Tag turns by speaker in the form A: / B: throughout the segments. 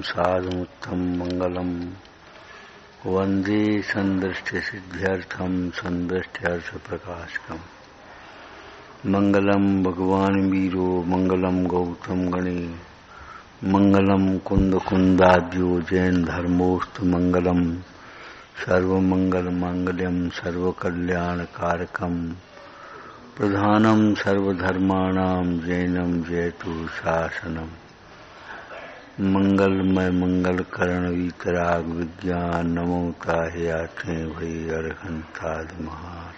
A: साधुमुत्तम मंगलम वंदे संदृष्टिसिद्ध्यर्थम संदृष्ट्यर्थप्रकाशकम मंगलम भगवान वीरो मंगलम गौतम गणे मंगलम कुंद कुंदाद्यो जैन धर्मोस्तु मंगलम सर्वमंगल मांगल्यम सर्वकल्याणकारकम प्रधानम सर्वधर्माणां जैनम जयतु शासनम मंगलमय मंगल करण वीतराग विज्ञान नमोता याथे भई अर्घंताद महार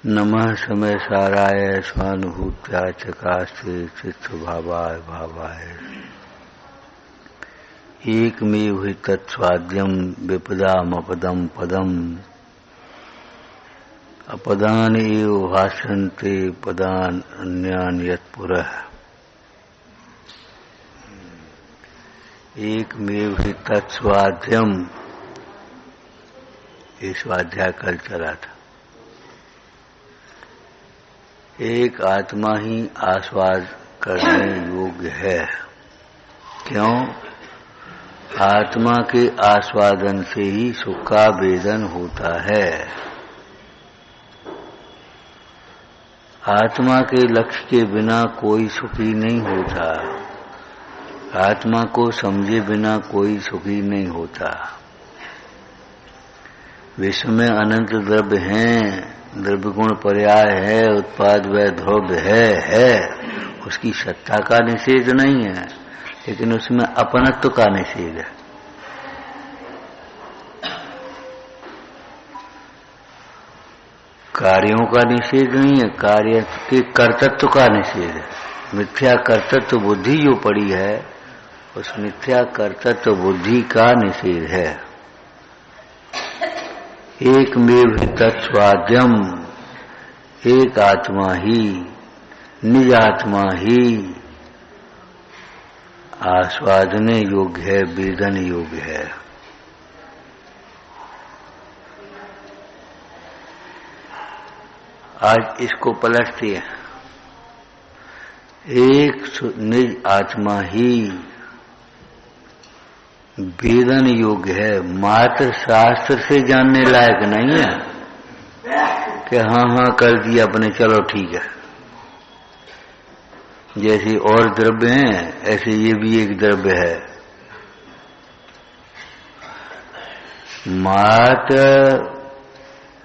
A: नमः समय साराय स्वानुभूत्या चकास्ते चित्त भावाय भावाय एकमेव हि तत्स्वाद्यम विपदामपदम पदम अपदानि एव भाषन्ते पदान अन्यान यत्पुरः एकमेव हि तत्स्वाध्यम। ये स्वाध्याय कल चला था। एक आत्मा ही आस्वाद करने योग्य है। क्यों? आत्मा के आस्वादन से ही सुख का वेदन होता है। आत्मा के लक्ष्य के बिना कोई सुखी नहीं होता। आत्मा को समझे बिना कोई सुखी नहीं होता। विश्व में अनंत द्रव्य हैं, द्रव्य गुण पर्याय है, उत्पाद व द्रव्य है, उसकी सत्ता का निषेध नहीं है, लेकिन उसमें अपनत्व का निषेध है। कार्यों का निषेध नहीं है, कार्य के कर्तृत्व का निषेध है। मिथ्या कर्तृत्व बुद्धि जो पड़ी है, उस मिथ्या कर्तृत्व बुद्धि का निषेध है। एकमेव हि तत्स्वाद्यम, एक आत्मा ही, निज आत्मा ही आस्वादने योग्य है, वेदन योग्य है। आज इसको पलटते हैं। एक निज आत्मा ही वेदन योग्य है, मात्र शास्त्र से जानने लायक नहीं है कि हाँ हाँ कर दिया अपने, चलो ठीक है। जैसे और द्रव्य हैं, ऐसे ये भी एक द्रव्य है। मात्र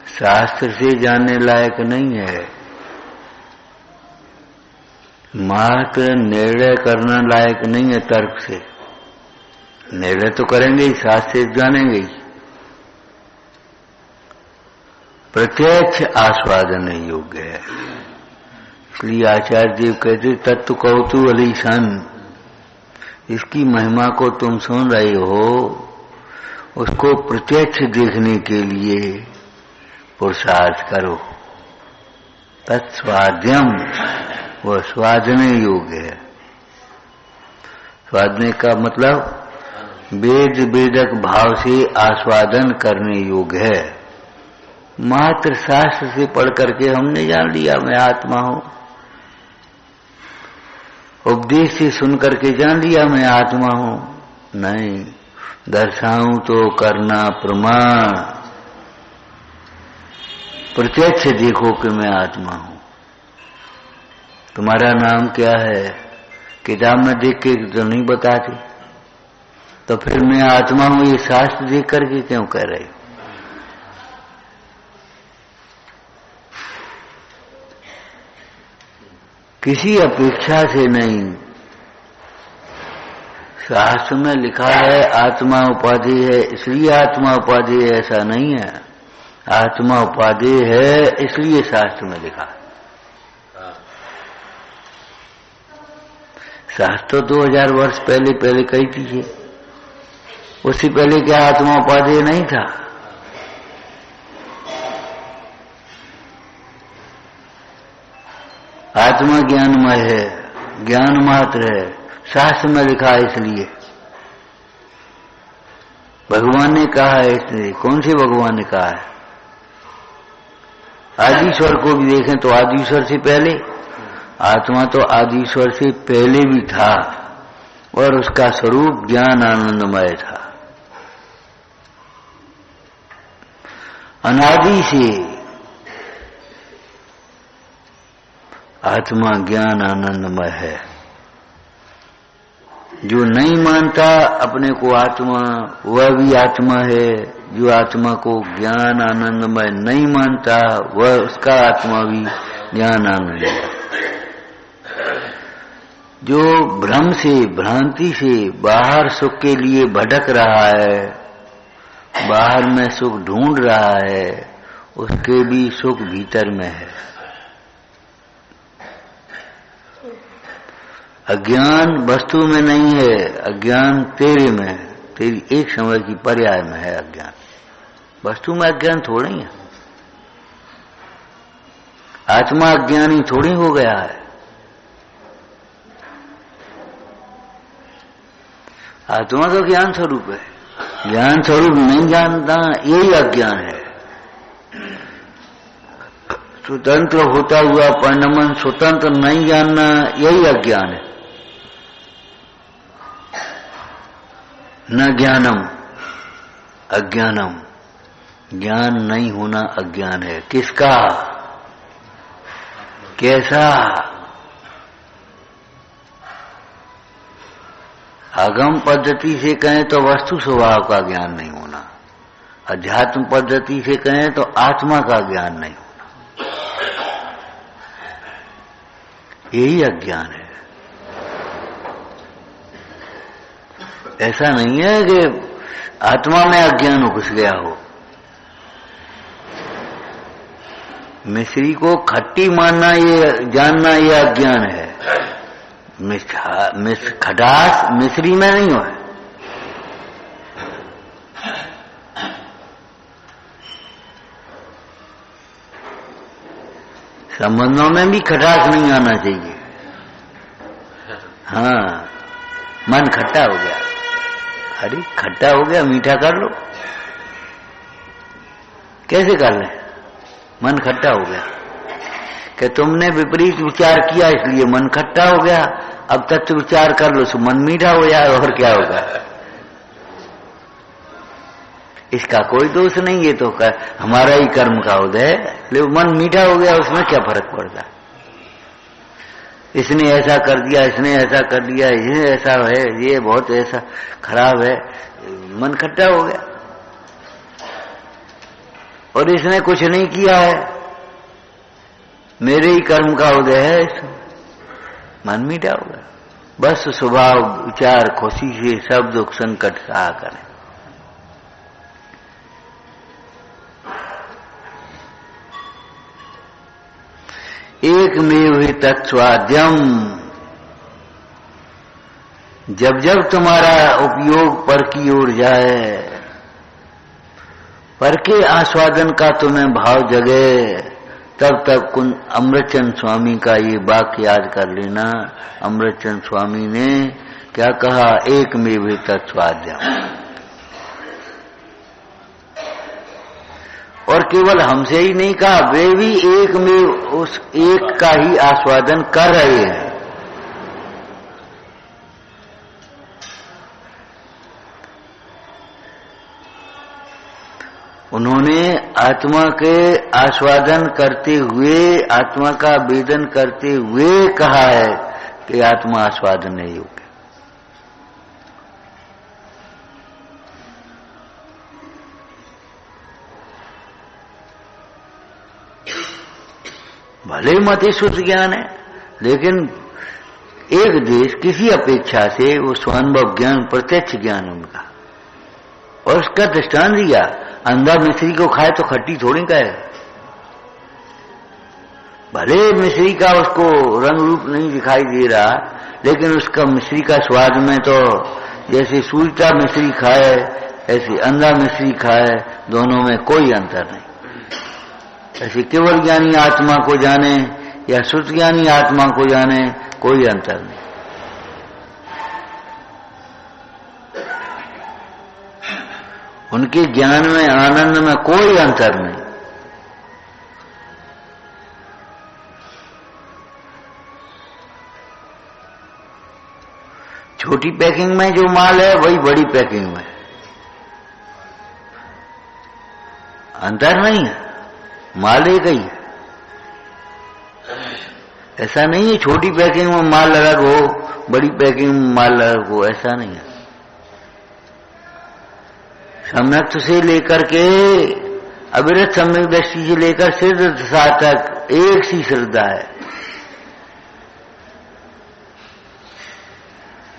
A: शास्त्र से जानने लायक नहीं है, मात्र निर्णय करना लायक नहीं है। तर्क से निर्णय तो करेंगे ही, शास्त्र से जानेंगे ही। प्रत्यक्ष आस्वादन योग्य है। इसलिए आचार्य देव कहते तत्व कौतु अलीसन, इसकी महिमा को तुम सुन रहे हो, उसको प्रत्यक्ष देखने के लिए पुरुषार्थ करो। तत्स्वाद्यम, वह स्वादने योग्य है। स्वादने का मतलब वेद वेदक भाव से आस्वादन करने योग्य है। मात्र शास्त्र से पढ़ करके हमने जान लिया मैं आत्मा हूं, उपदेश से सुन करके जान लिया मैं आत्मा हूं, नहीं। दर्शाऊं तो करना प्रमाण, प्रत्यक्ष देखो कि मैं आत्मा हूं। तुम्हारा नाम क्या है? किताब में देख के तो नहीं बताते, तो फिर मैं आत्मा हूं ये शास्त्र देख करके क्यों कह रहे हो? किसी अपेक्षा से नहीं। शास्त्र में लिखा है आत्मा उपाधि है इसलिए आत्मा उपाधि है, ऐसा नहीं है। आत्मा उपाधि है इसलिए शास्त्र में लिखा। शास्त्र 2000 वर्ष पहले कही थी। उससे पहले क्या आत्मा उपाधेय नहीं था? आत्मा ज्ञानमय है, ज्ञान मात्र है, शास्त्र में लिखा है इसलिए। भगवान ने कहा है इसलिए। कौन से भगवान ने कहा है? आदिश्वर को भी देखें तो आदिश्वर से पहले, आत्मा तो आदिश्वर से पहले भी था, और उसका स्वरूप ज्ञान आनंदमय था। अनादि से आत्मा ज्ञान आनंदमय है। जो नहीं मानता अपने को आत्मा, वह भी आत्मा है। जो आत्मा को ज्ञान आनंदमय नहीं मानता, वह उसका आत्मा भी ज्ञान आनंदमय। जो भ्रम से, भ्रांति से बाहर सुख के लिए भटक रहा है, बाहर में सुख ढूंढ रहा है, उसके भी सुख भीतर में है। अज्ञान वस्तु में नहीं है, अज्ञान तेरे में है, तेरी एक समय की पर्याय में है अज्ञान। वस्तु में अज्ञान थोड़ा ही है। आत्मा अज्ञानी थोड़ी हो गया है। आत्मा तो ज्ञान स्वरूप है। ज्ञान स्वरूप नहीं जानता, यही अज्ञान है। स्वतंत्र होता हुआ परिणमन स्वतंत्र नहीं जानना, यही अज्ञान है। न ज्ञानम अज्ञानम, ज्ञान नहीं होना अज्ञान है। किसका? कैसा? आगम पद्धति से कहें तो वस्तु स्वभाव का ज्ञान नहीं होना, अध्यात्म पद्धति से कहें तो आत्मा का ज्ञान नहीं होना, यही अज्ञान है। ऐसा नहीं है कि आत्मा में अज्ञान घुस गया हो। मिश्री को खट्टी मानना, ये जानना, ये अज्ञान है। खटास मिश्री में नहीं हो। संबंधों में भी खटास नहीं आना चाहिए। हाँ, मन खट्टा हो गया, अरे खट्टा हो गया, मीठा कर लो। कैसे कर ले? मन खट्टा हो गया कि तुमने विपरीत विचार किया इसलिए मन खट्टा हो गया। अब तत्व विचार कर लो सो मन मीठा हो जाए, और क्या होगा? इसका कोई दोष नहीं, ये तो हमारा ही कर्म का उदय है। लेकिन मन मीठा हो गया, उसमें क्या फर्क पड़ता? इसने ऐसा कर दिया, इसने ऐसा कर दिया, ये ऐसा है, ये बहुत ऐसा खराब है, मन खट्टा हो गया। और इसने कुछ नहीं किया है, मेरे ही कर्म का उदय है, मन मीठा हो गया। बस स्वभाव विचार खुशी से सब दुख संकट सहा करें। एकमेव हि तत्स्वाद्यम। जब जब तुम्हारा उपयोग पर की ओर जाए, पर के आस्वादन का तुम्हें भाव जगे, तब तक अमृतचंद स्वामी का ये वाक्य याद कर लेना। अमृतचंद स्वामी ने क्या कहा? एकमेव हि तत्स्वाद्यम। और केवल हमसे ही नहीं कहा, वे भी एक में उस एक का ही आस्वादन कर रहे हैं। उन्होंने आत्मा के आस्वादन करते हुए, आत्मा का वेदन करते हुए कहा है कि आत्मा आस्वादन है योग्य। भले मत शुद्ध ज्ञान है, लेकिन एक देश किसी अपेक्षा से वो स्वानुभव ज्ञान, प्रत्यक्ष ज्ञान उनका। और उसका दृष्टांत दिया, अंधा मिश्री को खाए तो खट्टी थोड़ी कहे। भले मिश्री का उसको रंग रूप नहीं दिखाई दे रहा, लेकिन उसका मिश्री का स्वाद में तो जैसे सूझता मिश्री खाए, ऐसे अंधा मिश्री खाए, दोनों में कोई अंतर नहीं। ऐसे केवल ज्ञानी आत्मा को जाने या शुद्ध ज्ञानी आत्मा को जाने, कोई अंतर नहीं। उनके ज्ञान में, आनंद में कोई अंतर नहीं। छोटी पैकिंग में जो माल है वही बड़ी पैकिंग में, अंतर नहीं है, माल एक ही है। ऐसा नहीं है छोटी पैकिंग में माल अलग हो, बड़ी पैकिंग में माल अलग हो, ऐसा नहीं है। सम्यक से लेकर के अविरत सम्यक दृष्टि से लेकर सिद्ध दशा तक एक सी श्रद्धा है।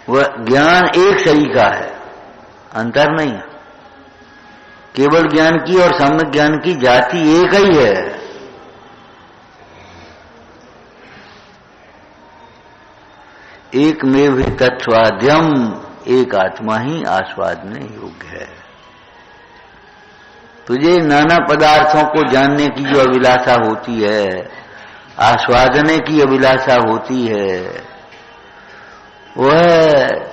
A: वह ज्ञान एक सही का है, अंतर नहीं है। केवल ज्ञान की और सम्यक ज्ञान की जाति एक ही है। एक में भी तत्वाद्यम, एक आत्मा ही आस्वादने योग्य है। तुझे नाना पदार्थों को जानने की जो अभिलाषा होती है, आस्वादने की अभिलाषा होती है, वह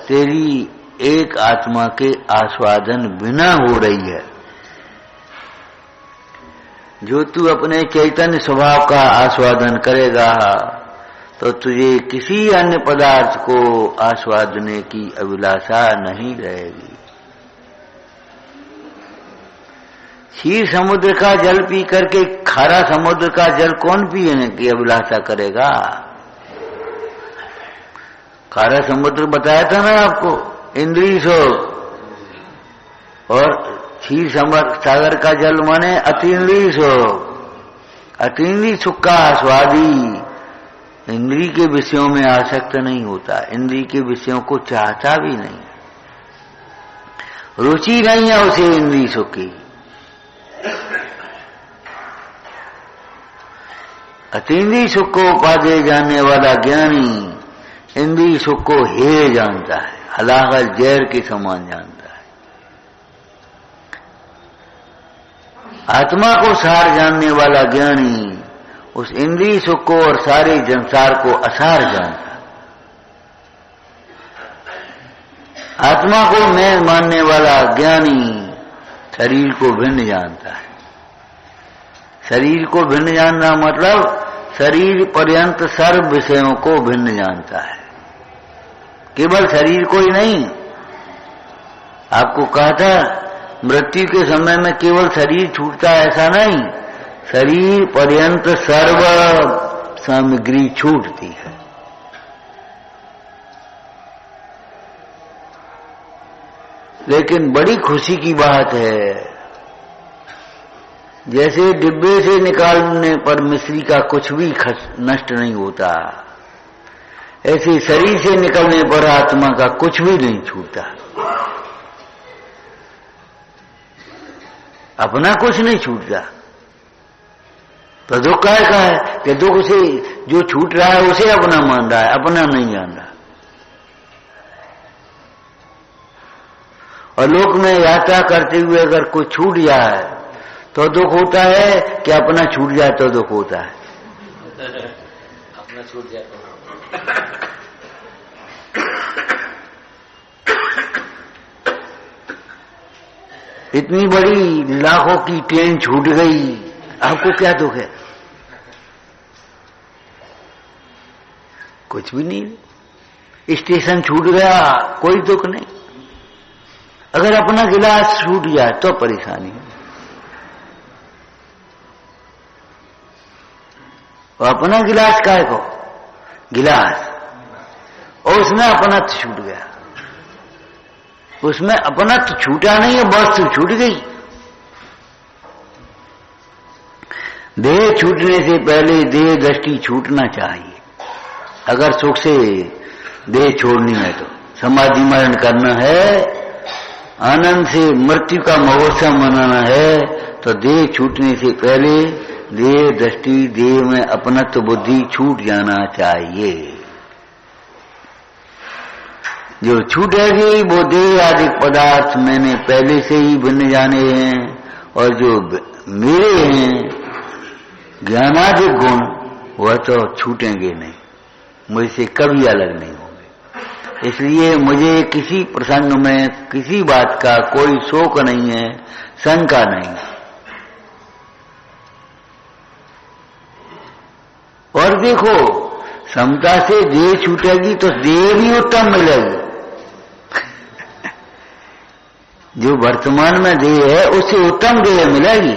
A: तेरी एक आत्मा के आस्वादन बिना हो रही है। जो तू अपने चैतन्य स्वभाव का आस्वादन करेगा तो तुझे किसी अन्य पदार्थ को आस्वादने की अभिलाषा नहीं रहेगी। क्षीर समुद्र का जल पी करके खारा समुद्र का जल कौन पीने की अभिलाषा करेगा? खारा समुद्र बताया था ना आपको, इंद्रिय सुख, और क्षीर सागर का जल माने अतीन्द्रिय सुख। अतीन्द्रिय सुख का आस्वादी इंद्रिय के विषयों में आसक्त नहीं होता, इंद्रिय के विषयों को चाहता भी नहीं, रुचि नहीं है उसे इंद्रिय सुख की। अतीन्द्रिय सुख को उपादेय जानने वाला ज्ञानी इंद्रिय सुख को हेय जानता है, हलाहल जहर के समान जानता है। आत्मा को सार जानने वाला ज्ञानी उस इंद्रिय सुख को और सारे संसार को असार जानता है। आत्मा को मैं मानने वाला ज्ञानी शरीर को भिन्न जानता है। शरीर को भिन्न जानना मतलब शरीर पर्यंत सर्व विषयों को भिन्न जानता है, केवल शरीर को ही नहीं। आपको कहा था मृत्यु के समय में केवल शरीर छूटता है, ऐसा नहीं, शरीर पर्यंत सर्व सामग्री छूटती है। लेकिन बड़ी खुशी की बात है, जैसे डिब्बे से निकालने पर मिश्री का कुछ भी नष्ट नहीं होता, ऐसे शरीर से निकलने पर आत्मा का कुछ भी नहीं छूटता। अपना कुछ नहीं छूटता, तो दुख का है कि दुख से जो छूट रहा है उसे अपना मान रहा है, अपना नहीं जान रहा। और लोक में यात्रा करते हुए अगर कोई छूट जाए तो दुख होता है कि अपना छूट जाए तो दुख होता है?
B: अपना छूट जाए तो।
A: इतनी बड़ी लाखों की ट्रेन छूट गई, आपको क्या दुख है? कुछ भी नहीं। स्टेशन छूट गया, कोई दुख नहीं। अगर अपना गिलास छूट जाए तो परेशानी है। और अपना गिलास काहे को? गिलास, और उसमें अपना तो छूट गया। उसमें अपना तो छूटा नहीं है, वस्तु छूट गई। देह छूटने से पहले देह दृष्टि छूटना चाहिए। अगर सुख से देह छोड़नी है तो समाधि मरण करना है, आनंद से मृत्यु का महोत्सव मनाना है, तो देह छूटने से पहले देह दृष्टि, देह में अपनत्व बुद्धि छूट जाना चाहिए। जो छूटेगी वो देह आदि पदार्थ मैंने पहले से ही भिन्न जाने हैं, और जो मेरे हैं ज्ञानादि गुण वह तो छूटेंगे नहीं, मुझसे कभी अलग नहीं होंगे। इसलिए मुझे किसी प्रसंग में किसी बात का कोई शोक नहीं है, शंका नहीं। और देखो, समता से देह छूटेगी तो देह भी उत्तम मिलेगी। जो वर्तमान में देह है उससे उत्तम देह मिलेगी।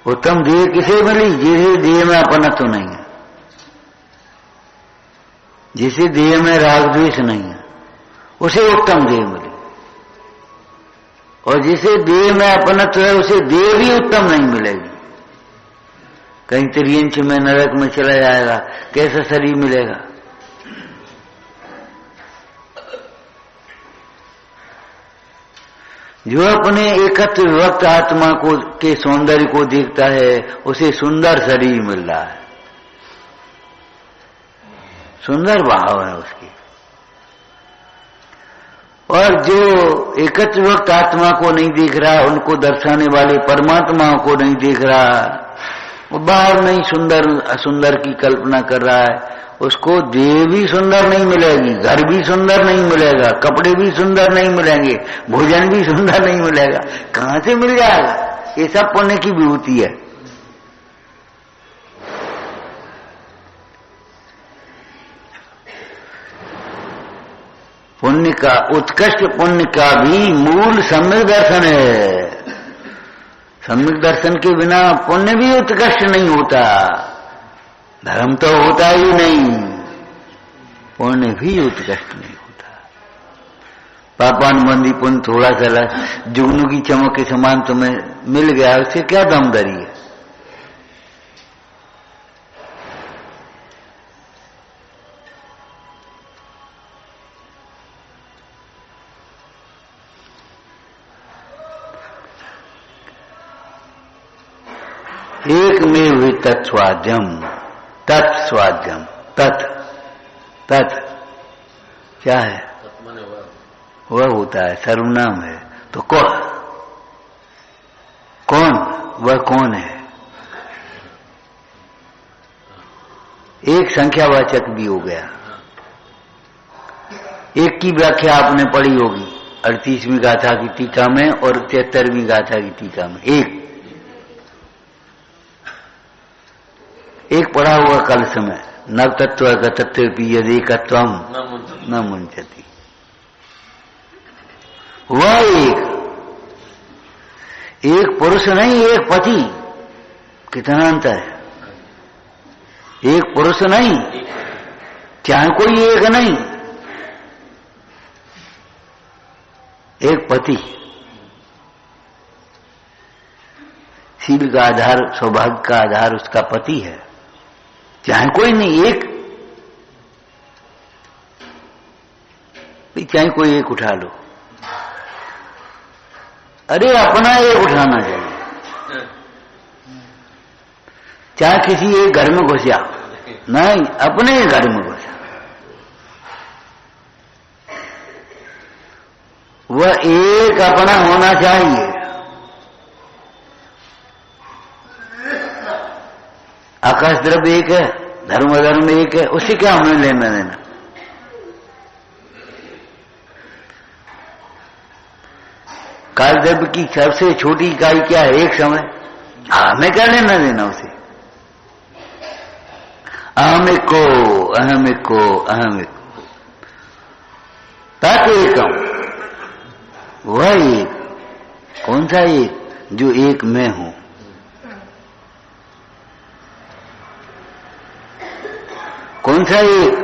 A: उत्तम देह किसे मिली? जिसे देह में अपनत्व नहीं है, जिसे देह में राग द्वेष नहीं है, उसे उत्तम देह मिली। और जिसे देह में अपनत्व है उसे देह भी उत्तम नहीं मिलेगी। कहीं त्रियंच में नरक में चला जाएगा, कैसा शरीर मिलेगा? जो अपने एकत्र विभक्त आत्मा को के सौंदर्य को देखता है उसे सुंदर शरीर मिल रहा है, सुंदर भाव है उसकी। और जो एकत्र विभक्त आत्मा को नहीं देख रहा, उनको दर्शाने वाले परमात्माओं को नहीं देख रहा, वो बाहर नहीं सुंदर असुंदर की कल्पना कर रहा है, उसको देह भी सुंदर नहीं मिलेगी, घर भी सुंदर नहीं मिलेगा, कपड़े भी सुंदर नहीं मिलेंगे, भोजन भी सुंदर नहीं मिलेगा। कहां से मिल जाएगा? ये सब पुण्य की विभूति है। पुण्य का, उत्कृष्ट पुण्य का भी मूल सम्यक दर्शन है। सम्यक दर्शन के बिना पुण्य भी उत्कृष्ट नहीं होता, धर्म तो होता ही नहीं, पुण्य भी उत्कृष्ट नहीं होता। पापानुबंधी पुण्य थोड़ा सा जुगनू की चमक के समान तुम्हें मिल गया, उससे क्या दमदरी है? एक में भी तत्स्वाद्यम, तत्स्वाद्यम, तत् तत् क्या है? वह होता है, सर्वनाम है। तो कौन? वह कौन है? एक संख्यावाचक भी हो गया। एक की व्याख्या आपने पढ़ी होगी 38वीं गाथा की टीका में और 73वीं गाथा की टीका में। एक पढ़ा हुआ कल समय, नव तत्व गतत्व यदेकत्वम न मुंचति। वह एक पुरुष नहीं, एक पति। कितना अंतर है? एक पुरुष नहीं, चाहे कोई एक नहीं, एक पति। शील का आधार, सौभाग्य का आधार उसका पति है, चाहे कोई नहीं, एक। चाहे कोई एक उठा लो, अरे अपना एक उठाना चाहिए। चाहे किसी एक घर में घुस जाओ, नहीं, अपने घर में घुस जाओ। वह एक अपना होना चाहिए। आकाश द्रव्य एक है, धर्म अधर्म एक है, उससे क्या हमें लेना देना? काल द्रव्य की सबसे छोटी इकाई क्या है? एक समय। हमें क्या लेना देना उसे? अहमिको अहमिको अहमिको तत् एकम। वह एक, कौन सा एक? जो एक मैं हूं। कौन सा एक?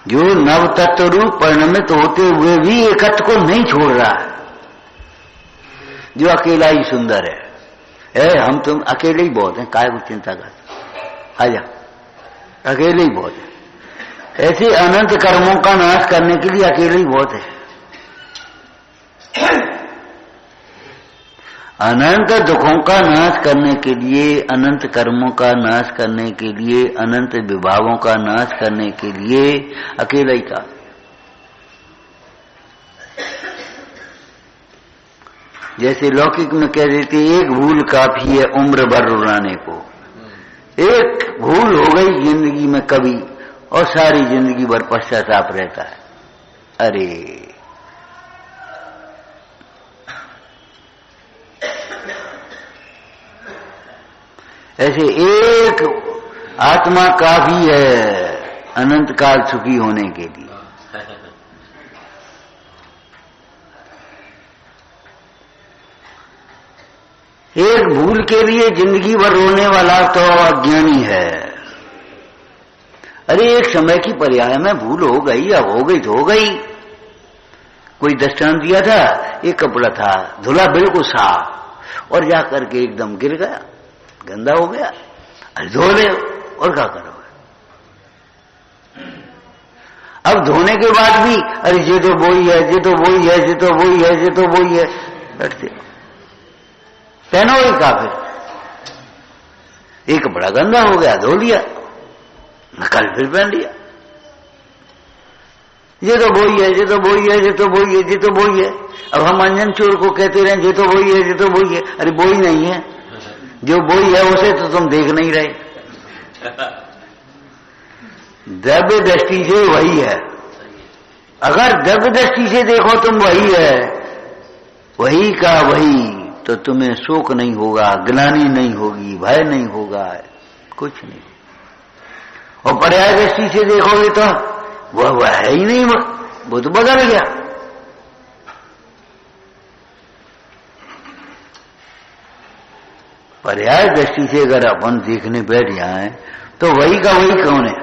A: जो नव तत्व रूप परिणमित होते हुए भी एकत्व को नहीं छोड़ रहा है, जो अकेला ही सुंदर है। हम तुम अकेले ही बहुत हैं, काय को चिंता कर, आजा, अकेले ही बहुत है। ऐसे अनंत कर्मों का नाश करने के लिए अकेले ही बहुत है। अनंत दुखों का नाश करने के लिए, अनंत कर्मों का नाश करने के लिए, अनंत विभावों का नाश करने के लिए अकेला ही काफी। जैसे लौकिक में कह देते एक भूल काफी है उम्र भर रुलाने को। एक भूल हो गई जिंदगी में कभी और सारी जिंदगी भर पश्चाताप रहता है। अरे ऐसे एक आत्मा काफी है अनंत काल सुखी होने के लिए। एक भूल के लिए जिंदगी भर रोने वाला तो अज्ञानी है। अरे एक समय की पर्याय में भूल हो गई, अब हो गई तो हो गई। कोई दृष्टांत दिया था, एक कपड़ा था धुला बिल्कुल साफ और जाकर के एकदम गिर गया, गंदा हो गया। अरे धो ले और क्या करोगे? अब धोने के बाद भी अरे ये तो वही है, ये तो वही है, ये तो वही है, ये तो वही है, बैठते पहनो ही का। फिर एक कपड़ा गंदा हो गया, धो लिया, कल फिर पहन लिया। ये तो वही है, ये तो वही है, ये तो वही है, ये तो वही है। अब हम अंजन चोर को कहते रहे ये तो वही है, ये तो वही है। अरे वही नहीं है, जो वही है उसे तो तुम देख नहीं रहे। द्रव्य दृष्टि से वही है। अगर द्रव्य दृष्टि से देखो तुम वही है, वही का वही, तो तुम्हें शोक नहीं होगा, ग्लानि नहीं होगी, भय नहीं होगा, कुछ नहीं। और पर्याय दृष्टि से देखोगे तो वह है ही नहीं, वो तो बदल गया। पर्याय दृष्टि से अगर अपन देखने बैठ जाए तो वही का वही कौन है?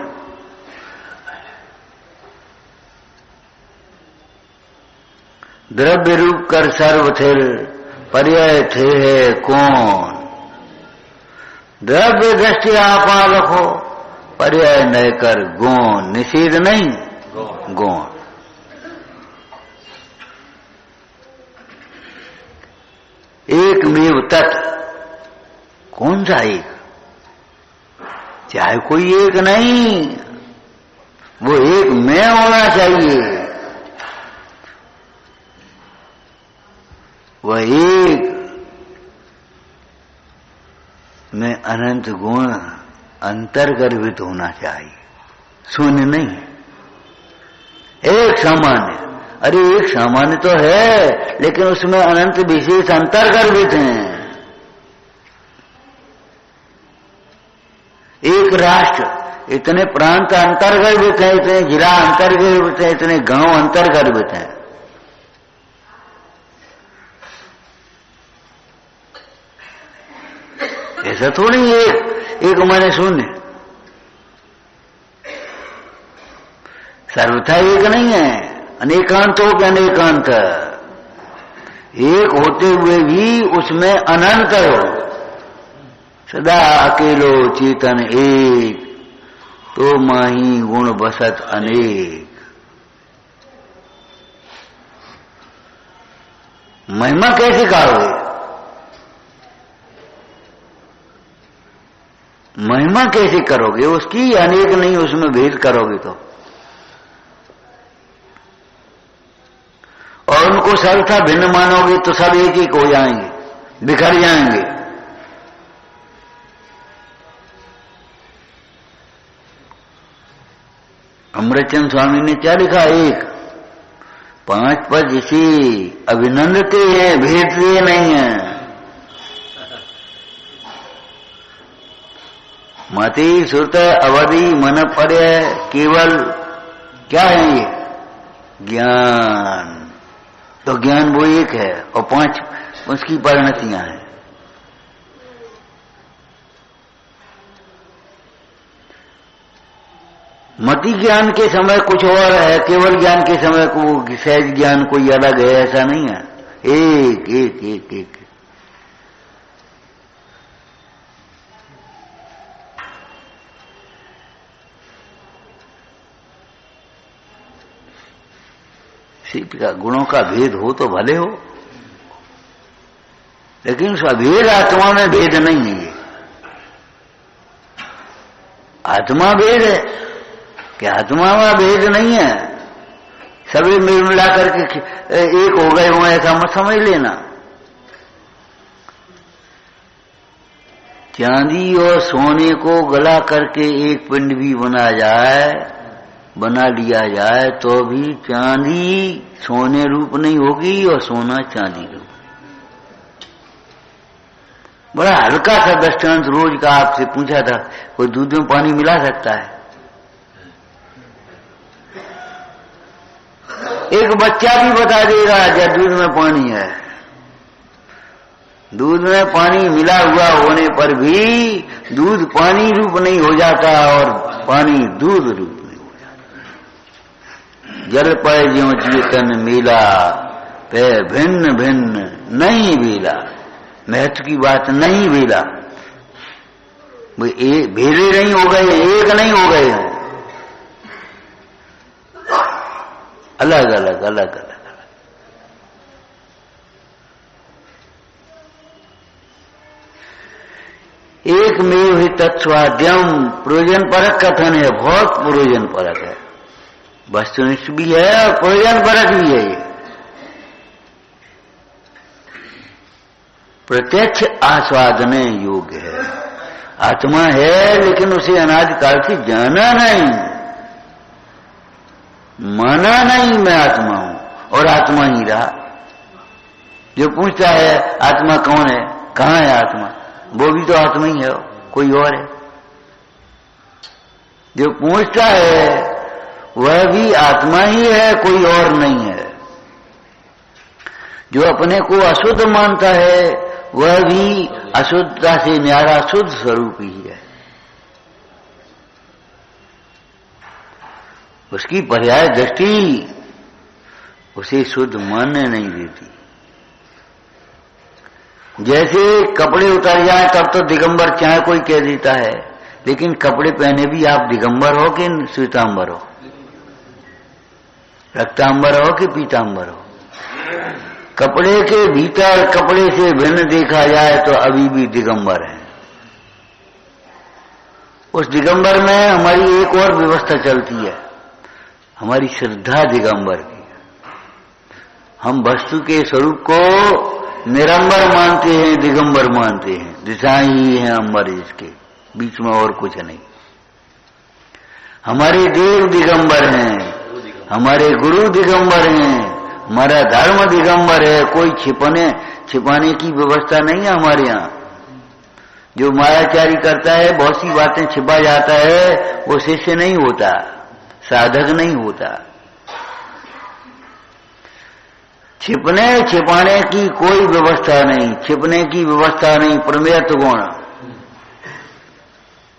A: द्रव्य रूप कर सर्व थिर, पर्याय थे है कौन? द्रव्य दृष्टि आपा रखो, पर्याय न कर गौण। निषेध नहीं, गौण। एक मेव तत्, कौन सा एक? चाहे कोई एक नहीं, वो एक मैं होना चाहिए। वह एक में अनंत गुण अंतर्गर्भित होना चाहिए, शून्य नहीं। एक सामान्य, अरे एक सामान्य तो है लेकिन उसमें अनंत विशेष अंतर्गर्भित हैं। एक राष्ट्र, इतने प्रांत अंतर्गर्भित हैं, इतने जिला अंतर्गर्भित हैं, इतने गांव अंतर्गर्भित हैं। ऐसा थोड़ी एक माने शून्य, सर्वथा एक नहीं है। अनेकांत हो कि अनेकांत, एक होते हुए भी उसमें अनंत हो। सदा अकेलो चेतन एक, तो माही गुण बसत अनेक। महिमा कैसे कहोगे? महिमा कैसे करोगे उसकी? अनेक नहीं, उसमें भेद करोगे तो। और उनको सर्वथा भिन्न मानोगे तो सब एक एक हो जाएंगे, बिखर जाएंगे। अमृतचंद स्वामी ने क्या लिखा? एक 5 पद इसी अभिनंदते हैं, भेदते नहीं है। मति श्रुत अवधि मन पर्य केवल क्या है ये? ज्ञान। तो ज्ञान वो एक है और 5 उसकी परिणतियां हैं। मति ज्ञान के समय कुछ और है, केवल ज्ञान के समय को सहज ज्ञान कोई अलग है, ऐसा नहीं है। एक एक एक एक सीट का गुणों का भेद हो तो भले हो, लेकिन उसका भेद आत्मा में भेद नहीं है। ये आत्मा भेद है कि आत्मा में भेद नहीं है। सभी मिल मिला करके एक हो गए हुए ऐसा मत समझ लेना। चांदी और सोने को गला करके एक पिंड भी बना लिया जाए तो भी चांदी सोने रूप नहीं होगी और सोना चांदी रूप। बड़ा हल्का सा दृष्टांत रोज का आपसे पूछा था, कोई दूध में पानी मिला सकता है? एक बच्चा भी बता देगा जब दूध में पानी है। दूध में पानी मिला हुआ होने पर भी दूध पानी रूप नहीं हो जाता और पानी दूध रूप नहीं हो जाता। जल पर ज्यों चेतन मिला पे भिन्न भिन्न नहीं मिला। महत्व की बात नहीं मिला, भेदे नहीं हो गए, एक नहीं हो गए हैं, अलग अलग अलग अलग। एक में ही तत्स्वाद्यम प्रयोजन परक कथन है, बहुत प्रयोजन परक है, वस्तुनिष्ठ भी है और प्रयोजन परक भी है। ये प्रत्यक्ष आस्वादन योग्य है। आत्मा है लेकिन उसे अनादिकाल से जाना नहीं, माना नहीं मैं आत्मा हूं और आत्मा ही रहा। जो पूछता है आत्मा कौन है, कहाँ है आत्मा, वो भी तो आत्मा ही है, कोई और है। जो पूछता है वह भी आत्मा ही है, कोई और नहीं है। जो अपने को अशुद्ध मानता है वह भी अशुद्धता से न्यारा शुद्ध स्वरूप ही है। उसकी पर्याय दृष्टि उसे शुद्ध मानने नहीं देती। जैसे कपड़े उतर जाए तब तो दिगंबर चाहे कोई कह देता है, लेकिन कपड़े पहने भी आप दिगंबर हो कि श्वेतांबर हो, रक्तांबर हो कि पीतांबर हो। कपड़े के भीतर कपड़े से भिन्न देखा जाए तो अभी भी दिगंबर है। उस दिगंबर में हमारी एक और व्यवस्था चलती है, हमारी श्रद्धा दिगंबर की। हम वस्तु के स्वरूप को निरंबर मानते हैं, दिगंबर मानते हैं। दिशाएं ही हैं अंबर, जिसके बीच में और कुछ नहीं। हमारे देव दिगंबर हैं, हमारे गुरु दिगंबर हैं, हमारा धर्म दिगंबर है। कोई छिपाने की व्यवस्था नहीं है हमारे यहाँ। जो मायाचारी करता है, बहुत सी बातें छिपा जाता है, वो शिष्य नहीं होता, साधक नहीं होता। छिपने छिपाने की कोई व्यवस्था नहीं, छिपने की व्यवस्था नहीं। प्रमेयत्व गुण,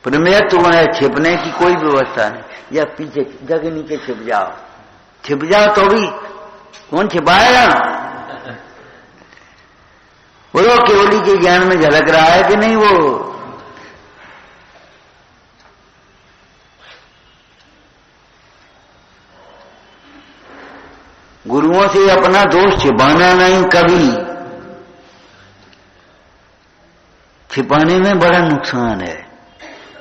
A: प्रमेयत्व गुण है, छिपने की कोई व्यवस्था नहीं। या पीछे जगह नीचे छिप जाओ तो भी कौन छिपाएगा? बोलो केवली के ज्ञान में झलक रहा है कि नहीं? वो गुरुओं से अपना दोष छिपाना नहीं कभी। छिपाने में बड़ा नुकसान है,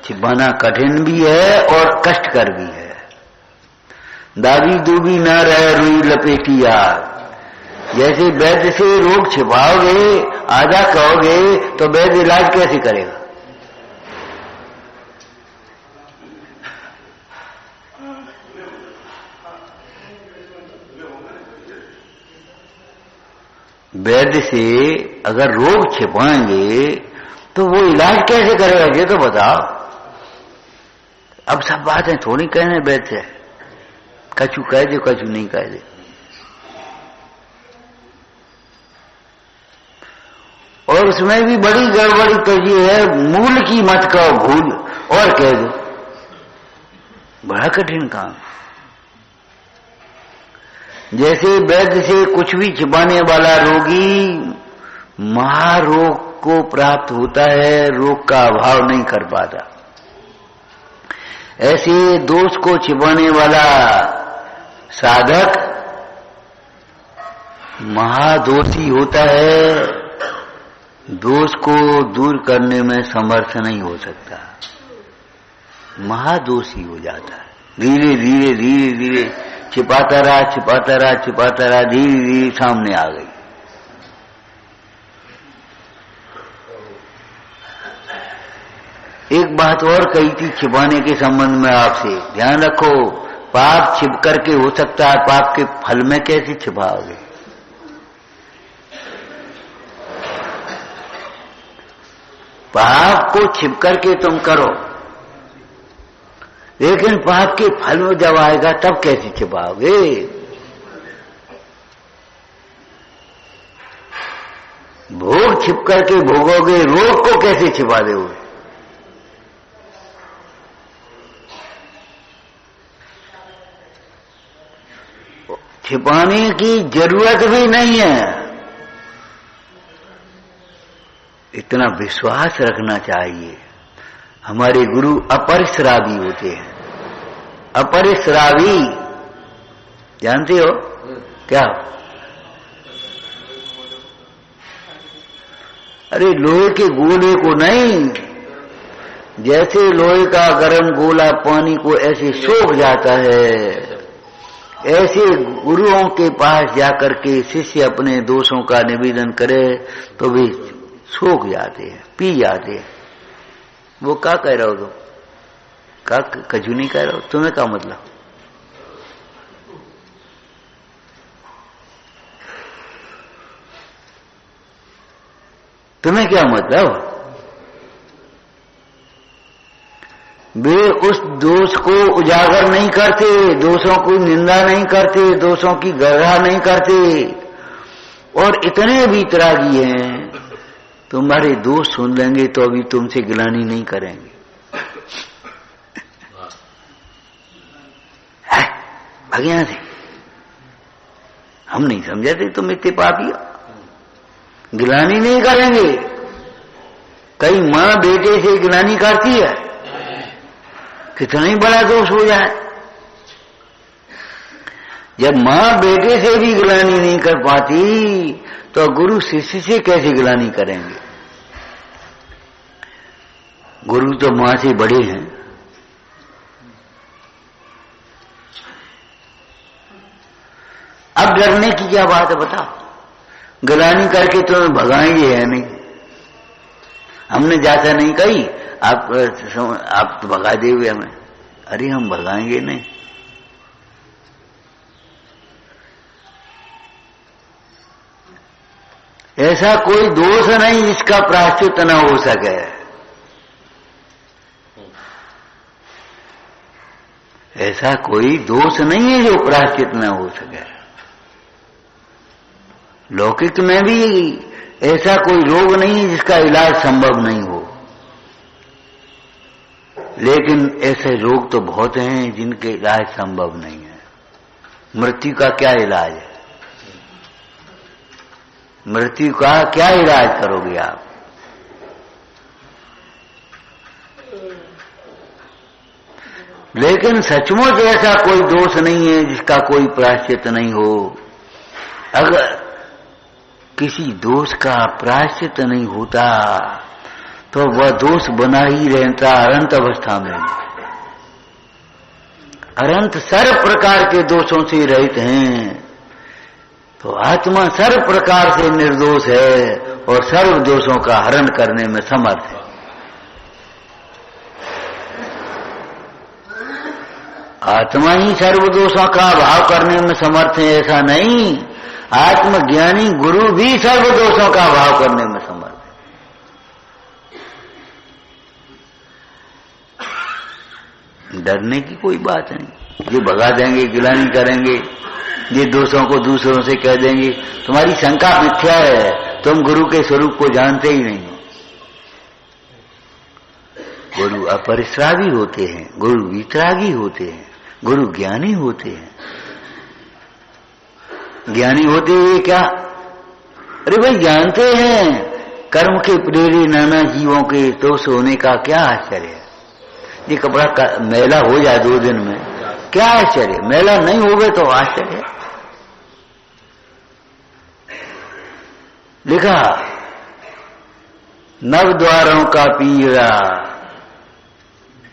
A: छिपाना कठिन भी है और कष्टकर भी है। दाबी दूबी न रहे रुई लपेटी आग। जैसे वैद्य से रोग छिपाओगे, आधा कहोगे, तो वैद्य इलाज कैसे करेगा? वैद्य से अगर रोग छिपाएंगे तो वो इलाज कैसे करेगा, ये तो बताओ। अब सब बातें थोड़ी कहने वैद्य है, कछु कह दे कछु नहीं कह दे। और उसमें भी बड़ी गड़बड़ी तो ये है, मूल की मत कहो भूल और कह दो। बड़ा कठिन काम। जैसे वैद्य से कुछ भी छिपाने वाला रोगी महारोग को प्राप्त होता है, रोग का अभाव नहीं कर पाता। ऐसे दोष को छिपाने वाला साधक महादोषी होता है, दोष को दूर करने में समर्थ नहीं हो सकता, महादोषी हो जाता है। धीरे धीरे धीरे धीरे छिपाता रहा, धीरे धीरे सामने आ गई। एक बात और कही थी छिपाने के संबंध में आपसे, ध्यान रखो। पाप छिप करके हो सकता है, पाप के फल में कैसे छिपाओगे? पाप को छिप करके तुम करो, लेकिन पाप के फल में जब आएगा तब कैसे छिपाओगे? भोग छिप करके भोगोगे, रोग को कैसे छिपा दोगे? छिपाने की जरूरत भी नहीं है। इतना विश्वास रखना चाहिए। हमारे गुरु अपरिश्रावी होते हैं। अपरिश्रावी जानते हो क्या? अरे लोहे के गोले को नहीं, जैसे लोहे का गर्म गोला पानी को ऐसे सोख जाता है, ऐसे गुरुओं के पास जाकर के शिष्य अपने दोषों का निवेदन करे तो भी सोख जाते हैं, पी जाते हैं। वो क्या कह रहे हो तुम? का कजू नहीं कह रहे हो? तुम्हें क्या मतलब? तुम्हें क्या मतलब? वे उस दोष को उजागर नहीं करते, दोषों की निंदा नहीं करते, दोषों की गर्हा नहीं करते, और इतने वीतरागी हैं तुम्हारे दोष सुन लेंगे तो अभी तुमसे गिलानी नहीं करेंगे। भाग यहां से, हम नहीं समझाते तुम इतने पापी हो, गिलानी नहीं करेंगे। कई मां बेटे से गिलानी करती है, कितना ही बड़ा दोष हो जाए। जब मां बेटे से भी गिलानी नहीं कर पाती तो गुरु शिष्य से कैसे गिलानी करेंगे? गुरु तो मां से बड़े हैं। अब डरने की क्या बात है बताओ? गिलानी करके तो भगाएंगे है नहीं। हमने जाता नहीं कही, आप तो भगा देंगे हमें। अरे हम भगाएंगे नहीं। ऐसा कोई दोष नहीं जिसका प्रायश्चित न हो सके। ऐसा कोई दोष नहीं है जो प्रायश्चित न हो सके। लौकिक में भी ऐसा कोई रोग नहीं है जिसका इलाज संभव नहीं हो, लेकिन ऐसे रोग तो बहुत हैं जिनके इलाज संभव नहीं है। मृत्यु का क्या इलाज है? मृत्यु का क्या इलाज करोगे आप? लेकिन सचमुच ऐसा कोई दोष नहीं है जिसका कोई प्रायश्चित नहीं हो। अगर किसी दोष का प्रायश्चित नहीं होता तो वह दोष बना ही रहता अनंत अवस्था में। अनंत सर्व प्रकार के दोषों से रहित हैं, तो आत्मा सर्व प्रकार से निर्दोष है और सर्व दोषों का हरण करने में समर्थ है। आत्मा ही सर्व दोषों का भाव करने में समर्थ है ऐसा नहीं, आत्मज्ञानी गुरु भी सर्व दोषों का भाव करने में समर्थ है। डरने की कोई बात नहीं। ये भगा देंगे, गिलानी करेंगे, ये दोषों को दूसरों से कह देंगे। तुम्हारी शंका मिथ्या है, तुम गुरु के स्वरूप को जानते ही नहीं हो। गुरु अपरिश्रावी होते हैं, गुरु वितरागी होते हैं, गुरु ज्ञानी होते हैं। ज्ञानी होते हुए क्या? अरे भाई जानते हैं कर्म के प्रेरे नाना जीवों के दोष होने का क्या आश्चर्य है। ये कपड़ा मैला हो जाए 2 दिन में, क्या आश्चर्य? मैला नहीं होवे तो आश्चर्य। लिखा नव द्वारों का पीड़ा,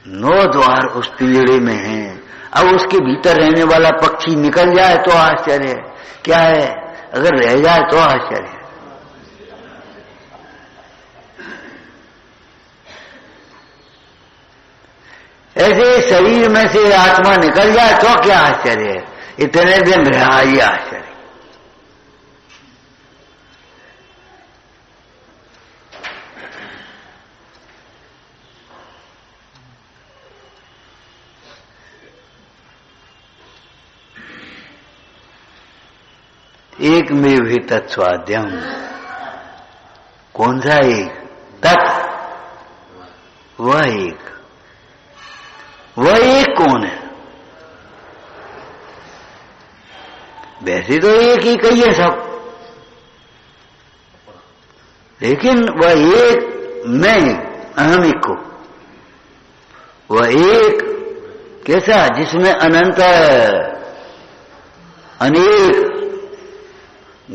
A: 9 द्वार उस पीड़े में हैं। अब उसके भीतर रहने वाला पक्षी निकल जाए तो आश्चर्य क्या है, अगर रह जाए तो आश्चर्य। ऐसे शरीर में से आत्मा निकल जाए तो क्या आश्चर्य है, इतने दिन रहा ही आश्चर्य। एक में भी तत्स्वाद्यम, कौन सा एक? तत्, वह एक। वह एक कौन है? वैसे तो एक ही कही है सब, लेकिन वह एक मैं, अहम एक को, वह एक कैसा? जिसमें अनंत अनेक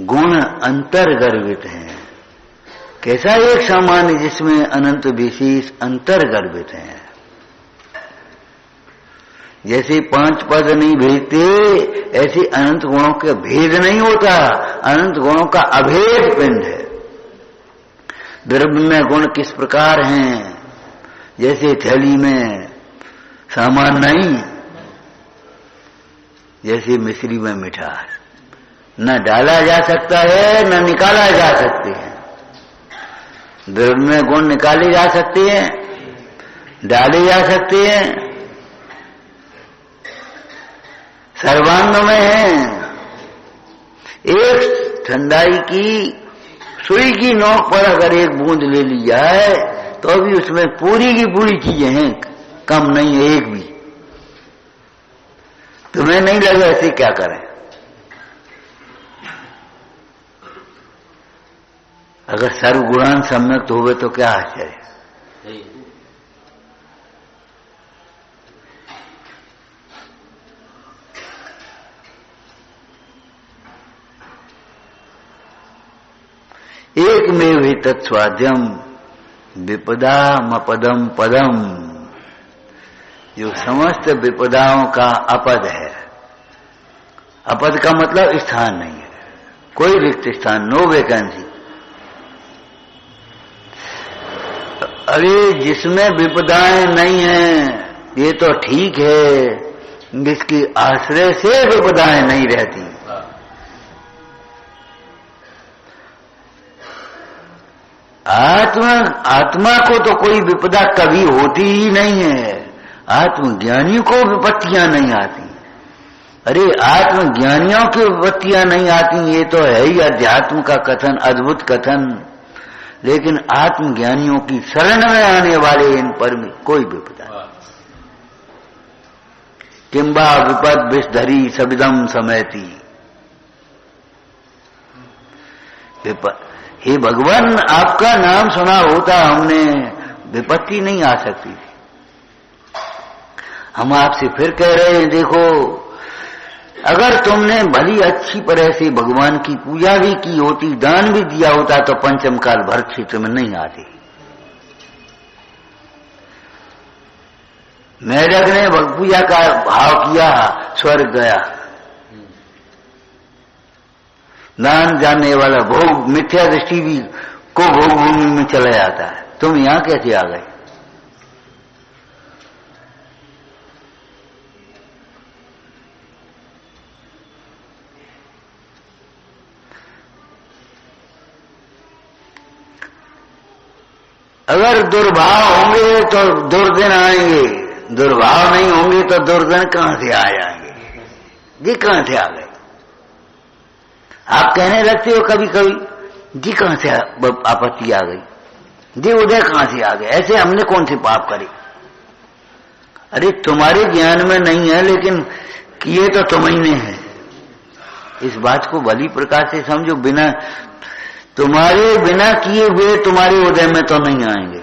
A: गुण अंतर्गर्भित हैं। कैसा एक सामान्य जिसमें अनंत विशेष अंतर्गर्भित हैं। जैसे 5 पद नहीं भेदते, ऐसे अनंत गुणों के भेद नहीं होता। अनंत गुणों का अभेद पिंड है। द्रव्य में गुण किस प्रकार हैं? जैसे थैली में सामान नहीं, जैसे मिश्री में मिठास, न डाला जा सकता है न निकाला जा सकते हैं। द्रव्य में गुण निकाले जा सकते हैं, डाले जा सकते हैं, सर्वांग में है। एक ठंडाई की सुई की नोक पर अगर एक बूंद ले ली जाए तो भी उसमें पूरी की पूरी चीजें हैं, कम नहीं है एक भी। तुम्हें नहीं लगा ऐसे क्या करें? अगर सर्वगुणान सम्यक होवे तो क्या आश्चर्य। एक में भी तत्स्वाद्यम विपदा मपदम पदम, जो समस्त विपदाओं का अपद है। अपद का मतलब स्थान नहीं है, कोई रिक्त स्थान, नो वैकेंसी। अरे जिसमें विपदाएं नहीं हैं ये तो ठीक है, जिसकी आश्रय से विपदाएं नहीं रहती। आत्मा को तो कोई विपदा कभी होती ही नहीं है। आत्मज्ञानियों को विपत्तियां नहीं आती। अरे आत्मज्ञानियों की विपत्तियां नहीं आती, ये तो है ही अध्यात्म का कथन, अद्भुत कथन। लेकिन आत्मज्ञानियों की शरण में आने वाले इन पर में कोई विपदा नहीं। किंबा विपद विषधरी सबिदम समयती। हे भगवान, आपका नाम सुना होता हमने, विपत्ति नहीं आ सकती थी। हम आपसे फिर कह रहे हैं, देखो अगर तुमने भली अच्छी तरह से भगवान की पूजा भी की होती, दान भी दिया होता, तो पंचम काल भरत क्षेत्र में नहीं आती। मेढक ने पूजा का भाव किया, स्वर्ग गया। दान जानने वाला भोग मिथ्या दृष्टि भी को भोग भूमि में चला जाता है। तुम यहां कैसे आ गए? अगर दुर्भाव होंगे तो दुर्दिन आएंगे, दुर्भाव नहीं होंगे तो दुर्दिन कहां से आ जाएंगे? जी कहां से आ गए? आप कहने लगते हो कभी कभी, जी कहां से आपत्ति आ गई, जी उदय कहां से आ गए, ऐसे हमने कौन से पाप करे? अरे तुम्हारे ज्ञान में नहीं है, लेकिन किए तो तुम्हीं ने है। इस बात को भली प्रकार से समझो। बिना तुम्हारे बिना किए हुए तुम्हारे उदय में तो नहीं आएंगे।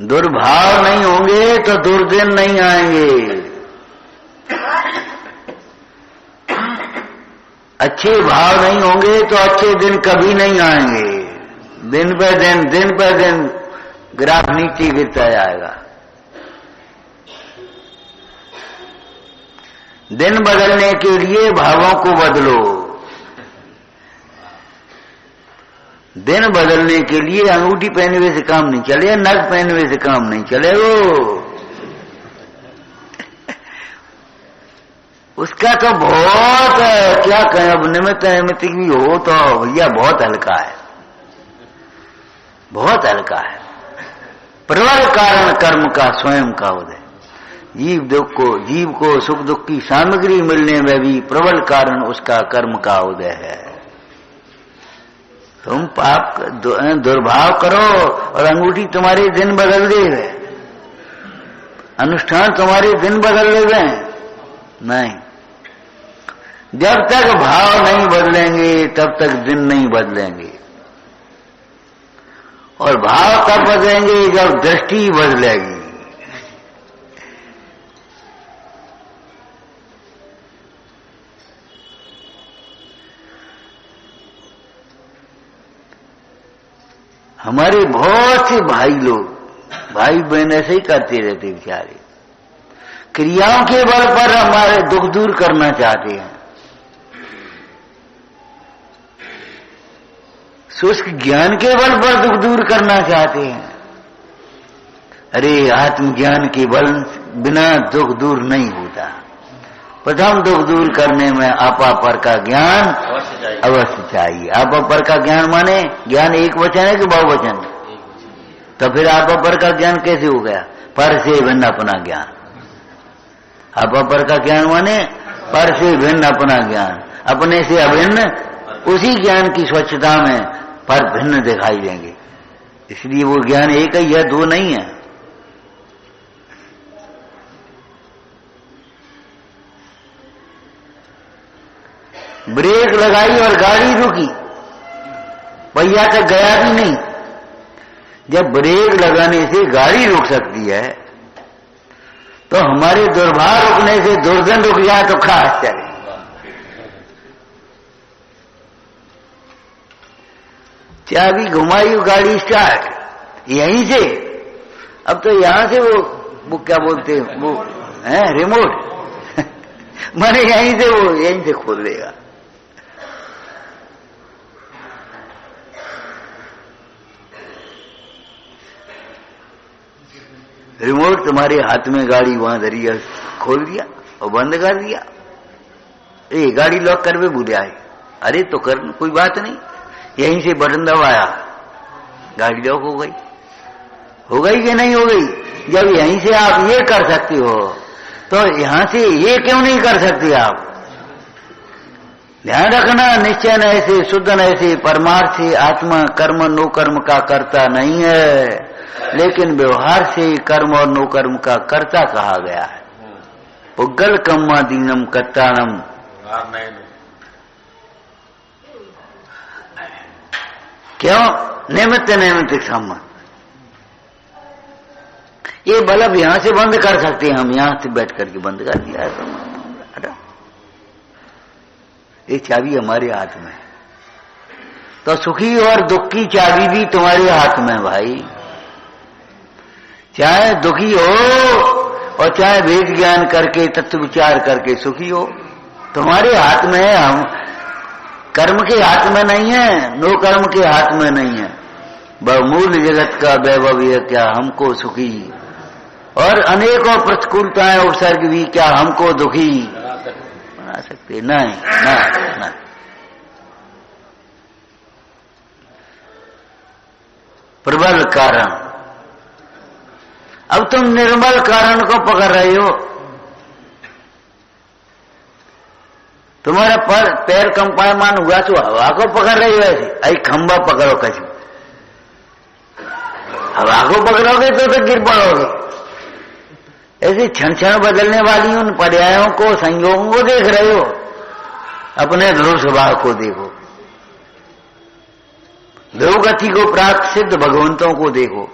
A: दुर्भाव नहीं होंगे तो दुर्दिन नहीं आएंगे। अच्छे भाव नहीं होंगे तो अच्छे दिन कभी नहीं आएंगे। दिन पर दिन ग्राफ नीचे गिरता जाएगा। दिन बदलने के लिए भावों को बदलो। दिन बदलने के लिए अंगूठी पहने हुए से काम नहीं चले, नग पहने हुए से काम नहीं चले। वो उसका तो बहुत क्या कहें, अब निमित्त नैमित्तिक भी हो तो भैया बहुत हल्का है, बहुत हल्का है। प्रबल कारण कर्म का स्वयं का उदय। जीव को सुख दुख की सामग्री मिलने में भी प्रबल कारण उसका कर्म का उदय है। तुम पाप दुर्भाव करो और अंगूठी तुम्हारे दिन बदल देवे, अनुष्ठान तुम्हारे दिन बदल देवे, नहीं। जब तक भाव नहीं बदलेंगे तब तक दिन नहीं बदलेंगे, और भाव तब बदलेंगे जब दृष्टि बदलेगी। हमारे बहुत से भाई बहन ऐसे ही करते रहते बेचारे, क्रियाओं के बल पर हमारे दुख दूर करना चाहते हैं, शुष्क ज्ञान के बल पर दुख दूर करना चाहते हैं। अरे आत्मज्ञान के बल बिना दुख दूर नहीं होता। प्रथम दुख दूर करने में आपा पर का ज्ञान अवश्य चाहिए। आपा पर का ज्ञान माने ज्ञान एक वचन है कि बहुवचन? तो फिर आपा पर का ज्ञान कैसे हो गया? पर से भिन्न अपना ज्ञान। आपा पर का ज्ञान माने पर से भिन्न अपना ज्ञान, अपने से अभिन्न उसी ज्ञान की स्वच्छता में पर भिन्न दिखाई देंगे। इसलिए वो ज्ञान एक ही है, दो नहीं है। ब्रेक लगाई और गाड़ी रुकी, पहिया तक गया भी नहीं। जब ब्रेक लगाने से गाड़ी रुक सकती है तो हमारे दुर्भाव रुकने से दुर्जन रुक जाए तो क्या आश्चर्य। चाबी घुमाई, गाड़ी स्टार्ट यहीं से। अब तो यहां से वो क्या बोलते हैं, वो है रिमोट माने यहीं से वो यहीं से खोल देगा। रिमोट तुम्हारे हाथ में, गाड़ी वहां धरी है, खोल दिया और बंद कर दिया। ए गाड़ी लॉक कर भी भूल आए, अरे तो कर कोई बात नहीं, यहीं से बटन दबाया, गाड़ी लॉक हो गई। हो गई कि नहीं हो गई? जब यहीं से आप ये कर सकते हो तो यहां से ये क्यों नहीं कर सकते आप? ध्यान रखना, निश्चय ऐसे शुद्ध ऐसे परमार्थ से आत्मा कर्म नो कर्म का कर्ता नहीं है, लेकिन व्यवहार से कर्म और नो कर्म का कर्ता कहा गया है। पुग्गल कम्मा दीनम कत्तानम, क्यों? निमित्त नैमित्तिक संबंध। ये बल्ब यहां से बंद कर सकते हैं हम, यहां से बैठ करके बंद कर दिया है। ये चाबी हमारे हाथ में है। तो सुखी और दुख की चाबी भी तुम्हारे हाथ में भाई। चाहे दुखी हो और चाहे वेद ज्ञान करके तत्व विचार करके सुखी हो, तुम्हारे हाथ में है। हम कर्म के हाथ में नहीं है, नो कर्म के हाथ में नहीं है। बहुमूल्य जगत का वैभव यह क्या हमको सुखी, और अनेकों प्रतिकूलताएं उपसर्ग भी क्या हमको दुखी बना सकते? नहीं, नहीं। प्रबल कारण। अब तुम निर्मल कारण को पकड़ रहे हो। तुम्हारा पैर कंपायमान हुआ तो हवा को पकड़ रही हो ऐसे। आई खंबा पकड़ो कैसे, हवा को पकड़ोगे तो गिर पड़ोगे। ऐसे क्षण क्षण बदलने वाली उन पर्यायों को, संयोगों को देख रहे हो, अपने ध्रुव स्वभाव को देखो, ध्रुव गति को प्राप्त सिद्ध भगवंतों को देखो,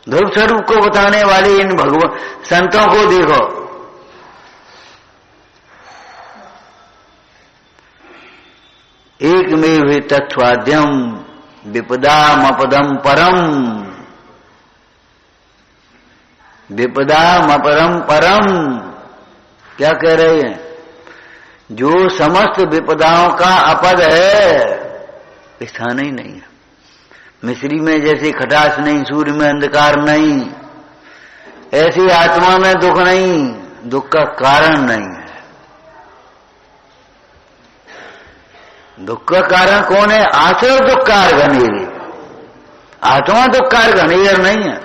A: ध्रुव स्वरूप को बताने वाले इन भगवान संतों को देखो। एकमेव तत्वाद्यम विपदामपदम परम, विपदामपरम परम। क्या कह रहे हैं? जो समस्त विपदाओं का अपद है, स्थान ही नहीं है। मिस्री में जैसे खटास नहीं, सूर्य में अंधकार नहीं, ऐसी आत्मा में दुख नहीं, दुख का कारण नहीं है। दुख का कारण कौन है? आश्रय दुखकार घनेर, आत्मा दुखकार घनेर नहीं है।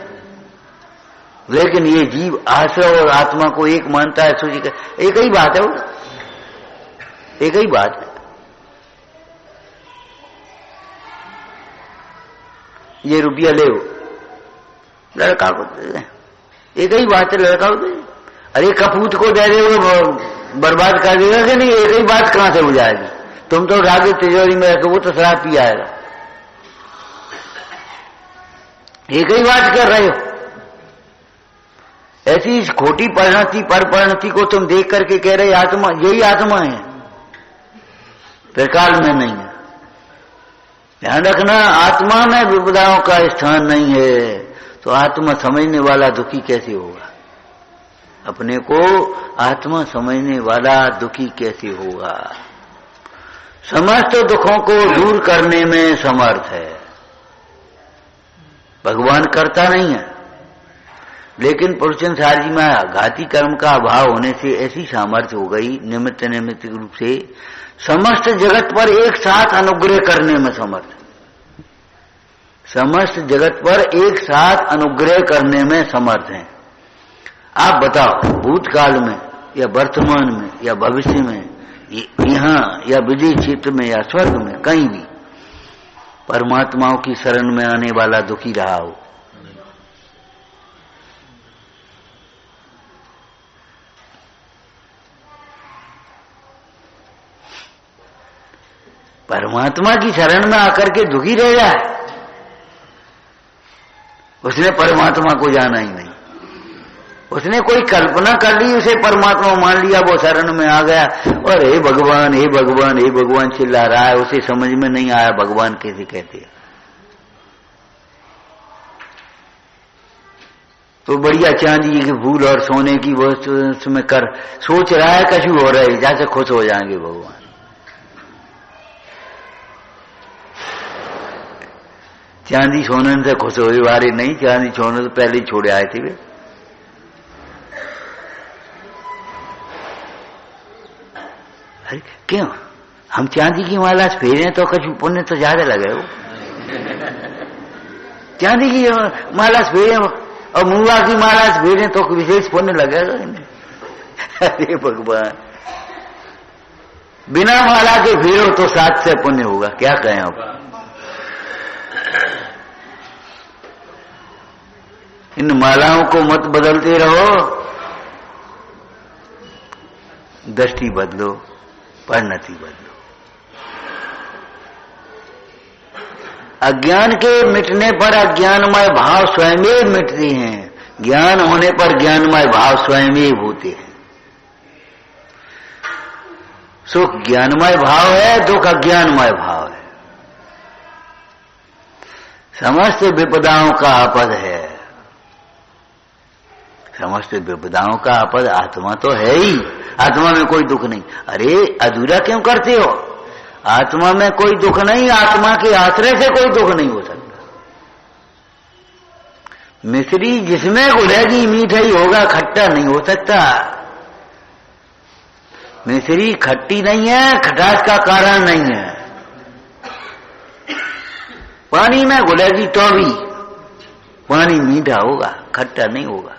A: लेकिन ये जीव आश्रय और आत्मा को एक मानता है, सोची कर एक ही बात है, वो एक ही बात है। ये रुपया ले लड़का को दे दे, एक ही बात है, लड़का को दे। अरे कपूत को दे दे, वो बर्बाद कर देगा कि नहीं? एक ही बात कहां से हो जाएगी? तुम तो रागे तिजोरी में रखो, वो तो शराब पी आएगा। एक ही बात कर रहे हो। ऐसी इस खोटी परिणति पर परिणति को तुम देख करके कह रहे आत्मा, यही आत्मा है, त्रिकाल में नहीं है। ध्यान रखना, आत्मा में विपदाओं का स्थान नहीं है, तो आत्मा समझने वाला दुखी कैसे होगा? अपने को आत्मा समझने वाला दुखी कैसे होगा? समस्त दुखों को दूर करने में समर्थ है। भगवान करता नहीं है, लेकिन पुरुषांसार जी में घाती कर्म का अभाव होने से ऐसी सामर्थ्य हो गई, निमित्त निमित्त रूप से समस्त जगत पर एक साथ अनुग्रह करने में समर्थ। समस्त जगत पर एक साथ अनुग्रह करने में समर्थ हैं। आप बताओ, भूतकाल में या वर्तमान में या भविष्य में, यहाँ या विदेश क्षेत्र में या स्वर्ग में, कहीं भी परमात्माओं की शरण में आने वाला दुखी रहा हो? परमात्मा की शरण में आकर के दुखी रह जाए, उसने परमात्मा को जाना ही नहीं। उसने कोई कल्पना कर ली, उसे परमात्मा मान लिया, वो शरण में आ गया और हे भगवान हे भगवान हे भगवान चिल्ला रहा है। उसे समझ में नहीं आया भगवान कैसे कहते हैं। तो बढ़िया चांदी के फूल और सोने की वस्तु में कर सोच रहा है, कछु हो रहा है, जैसे खुश हो जाएंगे भगवान। चांदी सोने से खुश हो वारे नहीं, चांदी सोने तो पहले ही छोड़े आए थे वे। अरे क्यों हम चांदी की माला फेरे तो कछु पुण्य तो ज्यादा लगे हो। चांदी की माला फेरे और मुआ की माला फेरे तो विशेष पुण्य लगेगा। अरे भगवान, बिना माला के फेरो तो 7 से पुण्य होगा, क्या कहें आप? इन मालाओं को मत बदलते रहो, दृष्टि बदलो, परिणति बदलो। अज्ञान के मिटने पर अज्ञानमय भाव स्वयं ही मिटते हैं, ज्ञान होने पर ज्ञानमय भाव स्वयं ही होते हैं। सुख ज्ञानमय भाव है, दुख अज्ञानमय भाव है। समस्त विपदाओं का आपद है, समस्त विपदाओं का आपद आत्मा तो है ही। आत्मा में कोई दुख नहीं। अरे अधूरा क्यों करते हो? आत्मा में कोई दुख नहीं, आत्मा के आश्रय से कोई दुख नहीं हो सकता। मिश्री जिसमें घुलेगी मीठा ही होगा, खट्टा नहीं हो सकता। मिश्री खट्टी नहीं है, खटास का कारण नहीं है। पानी में घुलेगी तो भी पानी मीठा होगा, खट्टा नहीं होगा।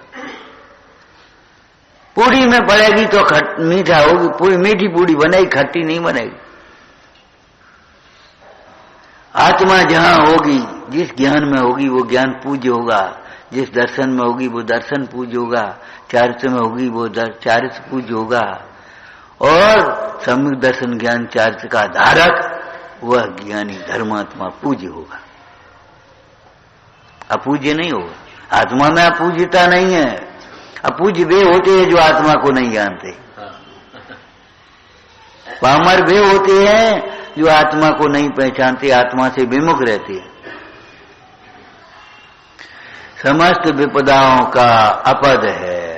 A: पूरी में पड़ेगी तो मीठा होगी, पूरी मीठी पूरी बनेगी, खट्टी नहीं बनेगी। आत्मा जहां होगी, जिस ज्ञान में होगी वो ज्ञान पूज्य होगा, जिस दर्शन में होगी वो दर्शन पूज्य होगा, चारित्र में होगी वो चारित्र पूज्य होगा, और सम्यक दर्शन ज्ञान चारित्र का धारक वह ज्ञानी धर्मात्मा पूज्य होगा, अपूज्य नहीं होगा। आत्मा में अपूज्यता नहीं है। अपूज्य वे होते हैं जो आत्मा को नहीं जानते, पामर वे होते हैं जो आत्मा को नहीं पहचानते, आत्मा से विमुख रहते हैं। समस्त विपदाओं का अपद है।